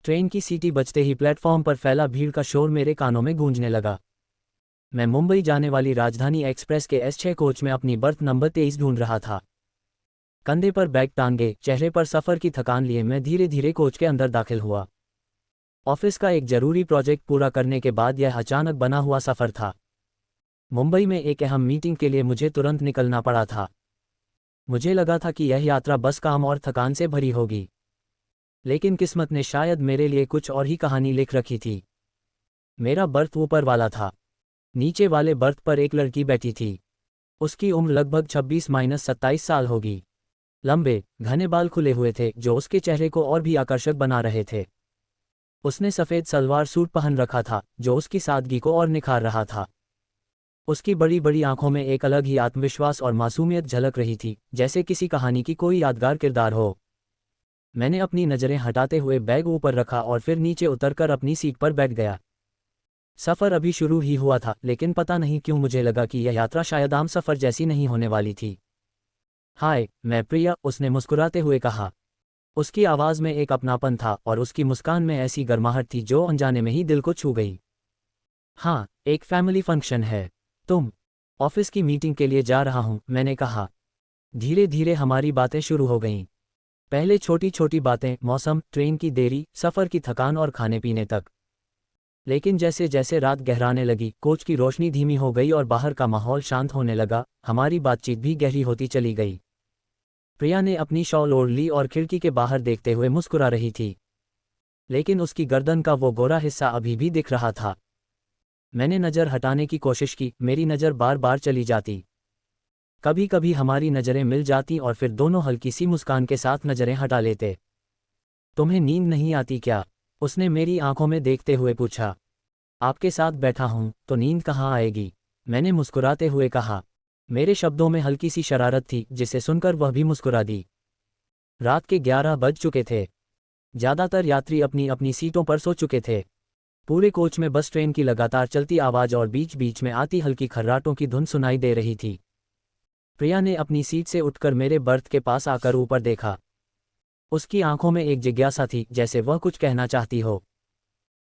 Train की सीटी बजते ही प्लेटफॉर्म पर फैला भीड़ का शोर मेरे कानों में गूंजने लगा। मैं मुंबई जाने वाली राजधानी एक्सप्रेस के S6 कोच में अपनी बर्थ नंबर 23 ढूंढ रहा था। कंधे पर बैग टांगे, चेहरे पर सफ़र की थकान लिए मैं धीरे धीरे कोच के अंदर दाखिल हुआ। ऑफिस का एक जरूरी प्रोजेक्ट पूरा करने के बाद यह अचानक बना हुआ सफ़र था। मुंबई में एक अहम मीटिंग के लिए मुझे तुरंत निकलना पड़ा था। मुझे लगा था कि यह यात्रा बस काम और थकान से भरी होगी, लेकिन किस्मत ने शायद मेरे लिए कुछ और ही कहानी लिख रखी थी। मेरा बर्थ ऊपर वाला था। नीचे वाले बर्थ पर एक लड़की बैठी थी। उसकी उम्र लगभग 26-27 साल होगी। लंबे घने बाल खुले हुए थे जो उसके चेहरे को और भी आकर्षक बना रहे थे। उसने सफ़ेद सलवार सूट पहन रखा था जो उसकी सादगी को और निखार रहा था। उसकी बड़ी बड़ी आंखों में एक अलग ही आत्मविश्वास और मासूमियत झलक रही थी, जैसे किसी कहानी की कोई यादगार किरदार हो। मैंने अपनी नज़रें हटाते हुए बैग ऊपर रखा और फिर नीचे उतरकर अपनी सीट पर बैठ गया। सफ़र अभी शुरू ही हुआ था, लेकिन पता नहीं क्यों मुझे लगा कि यह यात्रा शायद आम सफ़र जैसी नहीं होने वाली थी। हाय, मैं प्रिया, उसने मुस्कुराते हुए कहा। उसकी आवाज़ में एक अपनापन था और उसकी मुस्कान में ऐसी गर्माहट थी जो अनजाने में ही दिल को छू गई। हाँ, एक फैमिली फंक्शन है। तुम? ऑफिस की मीटिंग के लिए जा रहा हूँ, मैंने कहा। धीरे धीरे हमारी बातें शुरू हो गईं। पहले छोटी छोटी बातें, मौसम, ट्रेन की देरी, सफ़र की थकान और खाने पीने तक। लेकिन जैसे जैसे रात गहराने लगी, कोच की रोशनी धीमी हो गई और बाहर का माहौल शांत होने लगा, हमारी बातचीत भी गहरी होती चली गई। प्रिया ने अपनी शॉल ओढ़ ली और खिड़की के बाहर देखते हुए मुस्कुरा रही थी, लेकिन उसकी गर्दन का वो गोरा हिस्सा अभी भी दिख रहा था। मैंने नज़र हटाने की कोशिश की, मेरी नज़र बार बार चली जाती। कभी कभी हमारी नज़रें मिल जाती और फिर दोनों हल्की सी मुस्कान के साथ नज़रें हटा लेते। तुम्हें नींद नहीं आती क्या? उसने मेरी आंखों में देखते हुए पूछा। आपके साथ बैठा हूं तो नींद कहाँ आएगी, मैंने मुस्कुराते हुए कहा। मेरे शब्दों में हल्की सी शरारत थी, जिसे सुनकर वह भी मुस्कुरा दी। रात के 11 बज चुके थे। ज़्यादातर यात्री अपनी अपनी सीटों पर सो चुके थे। पूरे कोच में बस ट्रेन की लगातार चलती आवाज़ और बीच बीच में आती हल्की खर्राटों की धुन सुनाई दे रही थी। प्रिया ने अपनी सीट से उठकर मेरे बर्थ के पास आकर ऊपर देखा। उसकी आंखों में एक जिज्ञासा थी, जैसे वह कुछ कहना चाहती हो।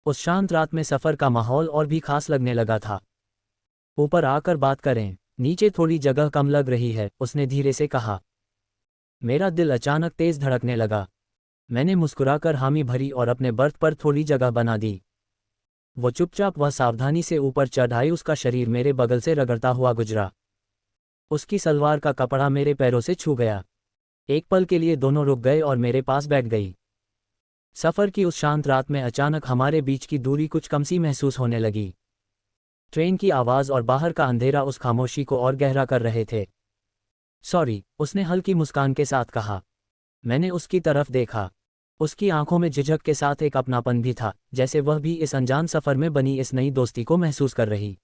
उस शांत रात में सफ़र का माहौल और भी खास लगने लगा था। ऊपर आकर बात करें, नीचे थोड़ी जगह कम लग रही है, उसने धीरे से कहा। मेरा दिल अचानक तेज़ धड़कने लगा। मैंने मुस्कुराकर हामी भरी और अपने बर्थ पर थोड़ी जगह बना दी। वो चुपचाप वह सावधानी से ऊपर चढ़ आई। उसका शरीर मेरे बगल से रगड़ता हुआ गुजरा। उसकी सलवार का कपड़ा मेरे पैरों से छू गया। एक पल के लिए दोनों रुक गए और मेरे पास बैठ गई। सफ़र की उस शांत रात में अचानक हमारे बीच की दूरी कुछ कम सी महसूस होने लगी। ट्रेन की आवाज़ और बाहर का अंधेरा उस खामोशी को और गहरा कर रहे थे। सॉरी, उसने हल्की मुस्कान के साथ कहा। मैंने उसकी तरफ देखा। उसकी आंखों में झिझक के साथ एक अपनापन भी था, जैसे वह भी इस अनजान सफ़र में बनी इस नई दोस्ती को महसूस कर रही।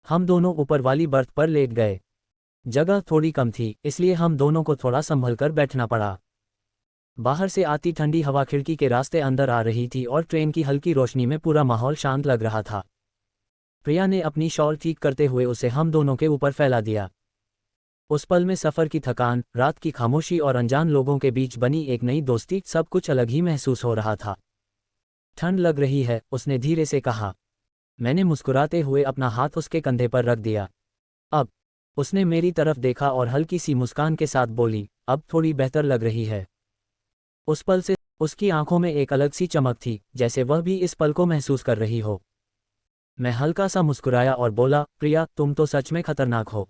हम दोनों ऊपर वाली बर्थ पर लेट गए। जगह थोड़ी कम थी, इसलिए हम दोनों को थोड़ा संभल कर बैठना पड़ा। बाहर से आती ठंडी हवा खिड़की के रास्ते अंदर आ रही थी और ट्रेन की हल्की रोशनी में पूरा माहौल शांत लग रहा था। प्रिया ने अपनी शॉल ठीक करते हुए उसे हम दोनों के ऊपर फैला दिया। उस पल में सफ़र की थकान, रात की खामोशी और अनजान लोगों के बीच बनी एक नई दोस्ती, सब कुछ अलग ही महसूस हो रहा था। ठंड लग रही है, उसने धीरे से कहा। मैंने मुस्कुराते हुए अपना हाथ उसके कंधे पर रख दिया। अब? उसने मेरी तरफ देखा और हल्की सी मुस्कान के साथ बोली, अब थोड़ी बेहतर लग रही है। उस पल से उसकी आंखों में एक अलग सी चमक थी, जैसे वह भी इस पल को महसूस कर रही हो। मैं हल्का सा मुस्कुराया और बोला, प्रिया, तुम तो सच में खतरनाक हो।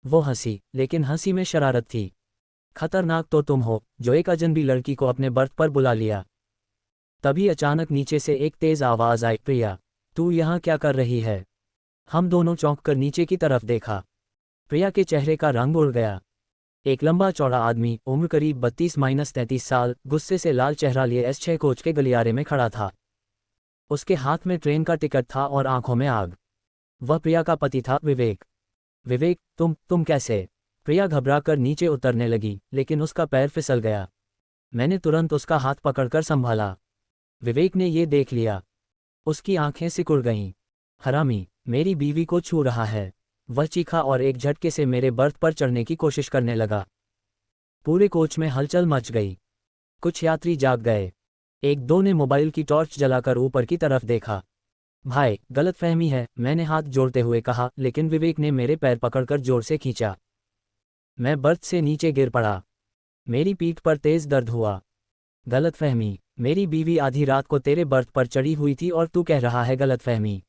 वो हंसी, लेकिन हंसी में शरारत थी। खतरनाक तो तुम हो, जो एक अजनबी लड़की को अपने बर्थ पर बुला लिया। तभी अचानक नीचे से एक तेज़ आवाज़ आई, प्रिया, तू यहाँ क्या कर रही है? हम दोनों चौंक कर नीचे की तरफ देखा। प्रिया के चेहरे का रंग उड़ गया। एक लंबा चौड़ा आदमी, उम्र करीब 32-33 साल, गुस्से से लाल चेहरा लिए S6 कोच के गलियारे में खड़ा था। उसके हाथ में ट्रेन का टिकट था और आंखों में आग। वह प्रिया का पति था, विवेक। विवेक, तुम कैसे? प्रिया घबराकर नीचे उतरने लगी, लेकिन उसका पैर फिसल गया। मैंने तुरंत उसका हाथ पकड़कर संभाला। विवेक ने ये देख लिया। उसकी आंखें सिकुड़ गईं। हरामी, मेरी बीवी को छू रहा है, वह चीखा और एक झटके से मेरे बर्थ पर चढ़ने की कोशिश करने लगा। पूरे कोच में हलचल मच गई। कुछ यात्री जाग गए। एक दो ने मोबाइल की टॉर्च जलाकर ऊपर की तरफ देखा। भाई, गलतफहमी है, मैंने हाथ जोड़ते हुए कहा, लेकिन विवेक ने मेरे पैर पकड़कर जोर से खींचा। मैं बर्थ से नीचे गिर पड़ा। मेरी पीठ पर तेज दर्द हुआ। गलतफहमी। मेरी बीवी आधी रात को तेरे बर्थ पर चढ़ी हुई थी और तू कह रहा है गलतफहमी।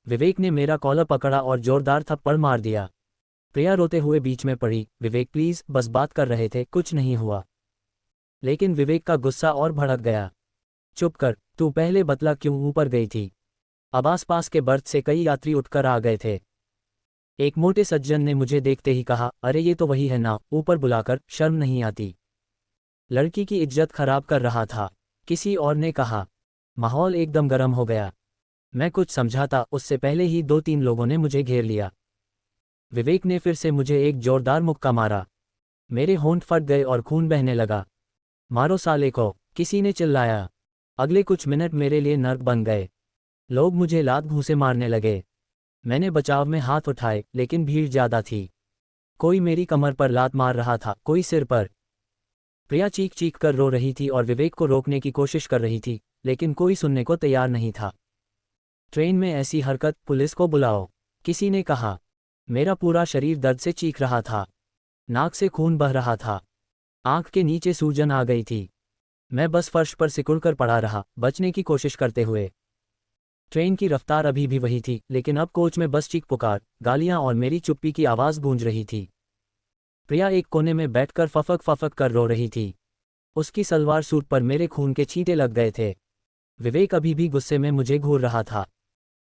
विवेक ने मेरा कॉलर पकड़ा और जोरदार थप्पड़ मार दिया। प्रिया रोते हुए बीच में पड़ी। विवेक प्लीज, बस बात कर रहे थे, कुछ नहीं हुआ। लेकिन विवेक का गुस्सा और भड़क गया। चुप कर, तू पहले बतला क्यों ऊपर गई थी। अब आसपास के बर्थ से कई यात्री उठकर आ गए थे। एक मोटे सज्जन ने मुझे देखते ही कहा, अरे ये तो वही है ना, ऊपर बुलाकर शर्म नहीं आती। लड़की की इज्जत खराब कर रहा था, किसी और ने कहा। माहौल एकदम गर्म हो गया। मैं कुछ समझा था उससे पहले ही दो तीन लोगों ने मुझे घेर लिया। विवेक ने फिर से मुझे एक जोरदार मुक्का मारा। मेरे होंठ फट गए और खून बहने लगा। मारो साले को, किसी ने चिल्लाया। अगले कुछ मिनट मेरे लिए नर्क बन गए। लोग मुझे लात घूंसे मारने लगे। मैंने बचाव में हाथ उठाए, लेकिन भीड़ ज्यादा थी। कोई मेरी कमर पर लात मार रहा था, कोई सिर पर। प्रिया चीख चीख कर रो रही थी और विवेक को रोकने की कोशिश कर रही थी, लेकिन कोई सुनने को तैयार नहीं था। ट्रेन में ऐसी हरकत, पुलिस को बुलाओ, किसी ने कहा। मेरा पूरा शरीर दर्द से चीख रहा था। नाक से खून बह रहा था। आंख के नीचे सूजन आ गई थी। मैं बस फर्श पर सिकुड़कर पड़ा रहा, बचने की कोशिश करते हुए। ट्रेन की रफ्तार अभी भी वही थी, लेकिन अब कोच में बस चीख पुकार, गालियां और मेरी चुप्पी की आवाज़ गूंज रही थी। प्रिया एक कोने में बैठकर फफक फफक कर रो रही थी। उसकी सलवार सूट पर मेरे खून के छींटे लग गए थे। विवेक अभी भी गुस्से में मुझे घूर रहा था।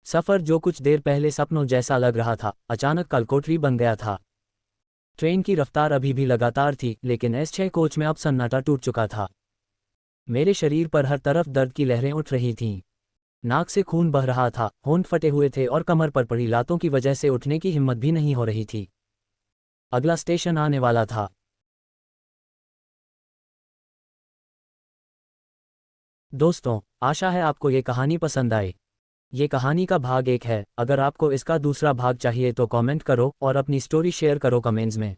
सफ़र जो कुछ देर पहले सपनों जैसा लग रहा था, अचानक कलकोठरी बन गया था। ट्रेन की रफ्तार अभी भी लगातार थी, लेकिन S6 कोच में अब सन्नाटा टूट चुका था। मेरे शरीर पर हर तरफ दर्द की लहरें उठ रही थीं। नाक से खून बह रहा था, होंठ फटे हुए थे और कमर पर पड़ी लातों की वजह से उठने की हिम्मत भी नहीं हो रही थी। अगला स्टेशन आने वाला था। दोस्तों, आशा है आपको ये कहानी पसंद आई। ये कहानी का भाग 1 है। अगर आपको इसका दूसरा भाग चाहिए तो कमेंट करो और अपनी स्टोरी शेयर करो कमेंट्स में।